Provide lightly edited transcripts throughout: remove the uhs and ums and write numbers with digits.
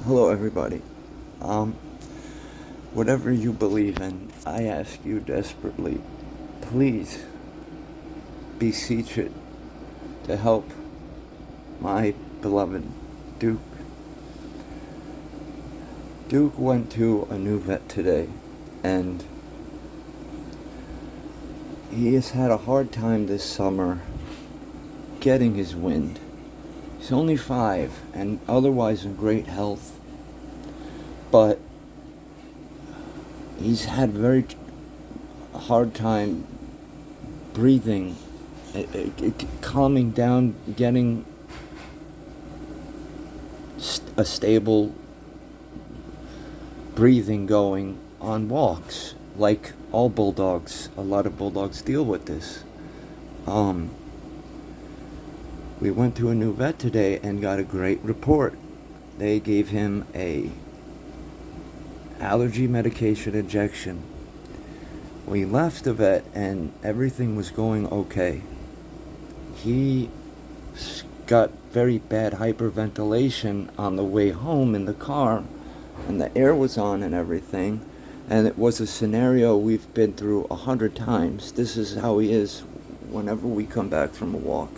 Hello, everybody. Um, Whatever you believe in, I ask you desperately, please beseech it to help my beloved Duke. Duke went to a new vet today, and he has had a hard time this summer getting his wind. He's only 5 and otherwise in great health, but he's had very hard time breathing, calming down, getting a stable breathing going on walks, like all bulldogs. A lot of bulldogs deal with this. We went to a new vet today and got a great report. They gave him a allergy medication injection. We left the vet and everything was going okay. He got very bad hyperventilation on the way home in the car, and the air was on and everything, and it was a scenario we've been through 100 times. This is how he is whenever we come back from a walk.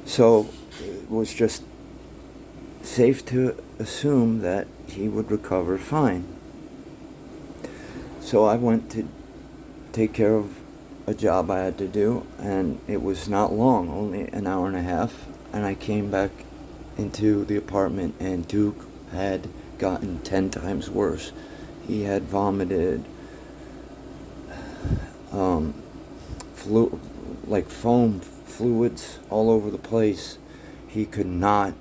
So it was just safe to assume that he would recover fine. So I went to take care of a job I had to do, and it was not long, only an hour and a half, and I came back into the apartment, and Duke had gotten 10 times worse. He had vomited like foam fluids all over the place. He could not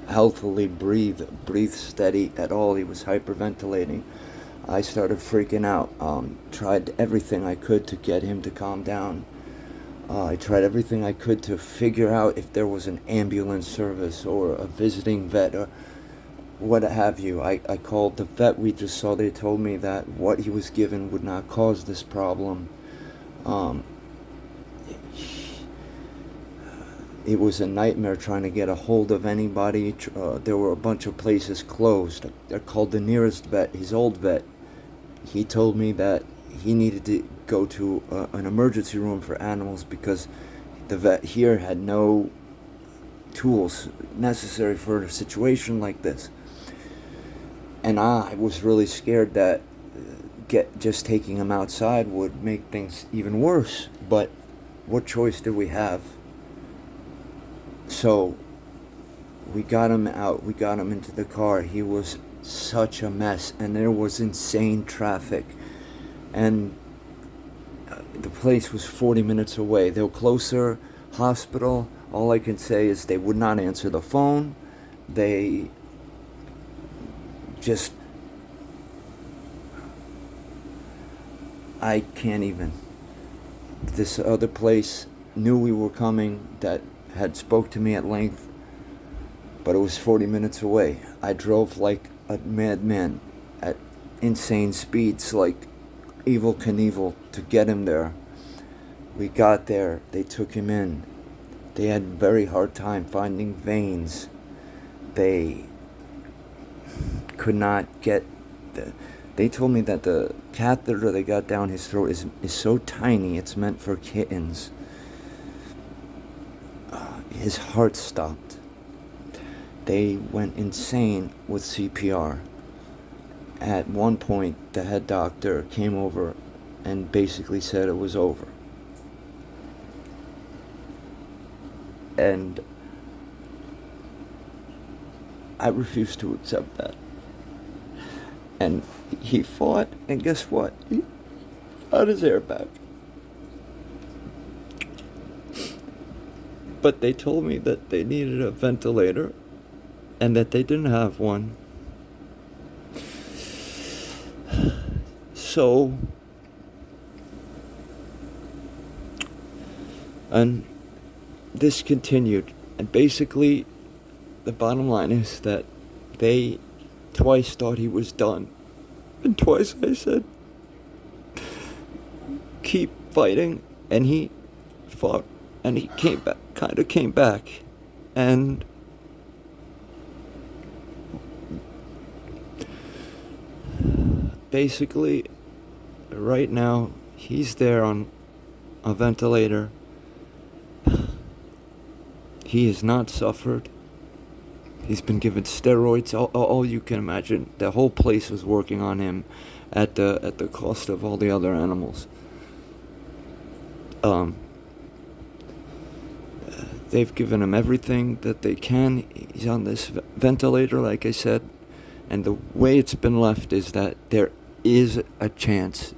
healthily breathe steady at all. He was hyperventilating. I started freaking out. Tried everything I could to get him to calm down. I tried everything I could to figure out if there was an ambulance service or a visiting vet or what have you. I called the vet we just saw. They told me that what he was given would not cause this problem. It was a nightmare trying to get a hold of anybody. There were a bunch of places closed. I called the nearest vet, his old vet. He told me that he needed to go to an emergency room for animals because the vet here had no tools necessary for a situation like this. And I was really scared that just taking him outside would make things even worse. But what choice did we have? So we got him out. We got him into the car. He was such a mess, and there was insane traffic, and the place was 40 minutes away. They were closer. Hospital, all I can say is they would not answer the phone. They just, I can't even. This other place knew we were coming, that had spoke to me at length, but it was 40 minutes away. I drove like a madman at insane speeds, like Evel Knievel, to get him there. We got there. They took him in. They had a very hard time finding veins. They could not get they told me that the catheter they got down his throat is so tiny, it's meant for kittens. His heart stopped. They went insane with CPR. At one point, the head doctor came over and basically said it was over. And I refused to accept that. And he fought, and guess what? He got his air back. But they told me that they needed a ventilator and that they didn't have one. So, and this continued. And basically, the bottom line is that they twice thought he was done. And twice I said, keep fighting. And he fought. And he came back, kind of came back. And basically, right now, he's there on a ventilator. He has not suffered. He's been given steroids, all you can imagine. The whole place was working on him at the cost of all the other animals. They've given him everything that they can. He's on this ventilator, like I said, and the way it's been left is that there is a chance,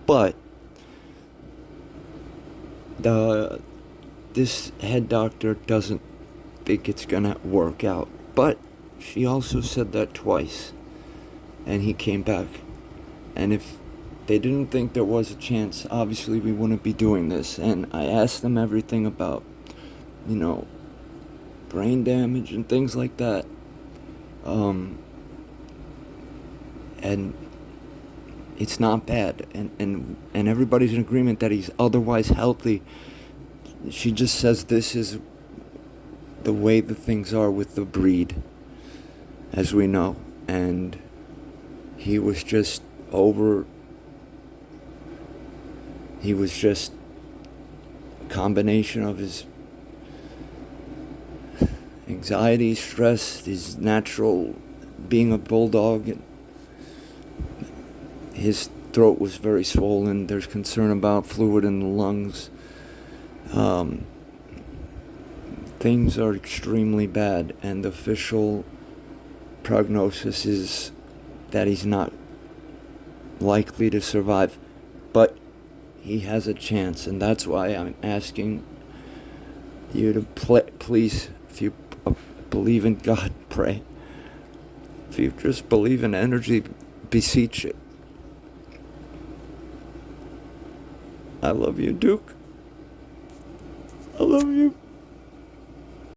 but this head doctor doesn't think it's gonna work out. But she also said that twice, and he came back. And if they didn't think there was a chance, obviously we wouldn't be doing this. And I asked them everything about, brain damage and things like that. And it's not bad. And everybody's in agreement that he's otherwise healthy. She just says this is the way the things are with the breed, as we know. And he was just a combination of his anxiety, stress, his natural being a bulldog. And his throat was very swollen. There's concern about fluid in the lungs. Things are extremely bad, and the official prognosis is that he's not likely to survive, but he has a chance. And that's why I'm asking you to please, if you believe in God, pray. If you just believe in energy, beseech it. I love you, Duke. I love you.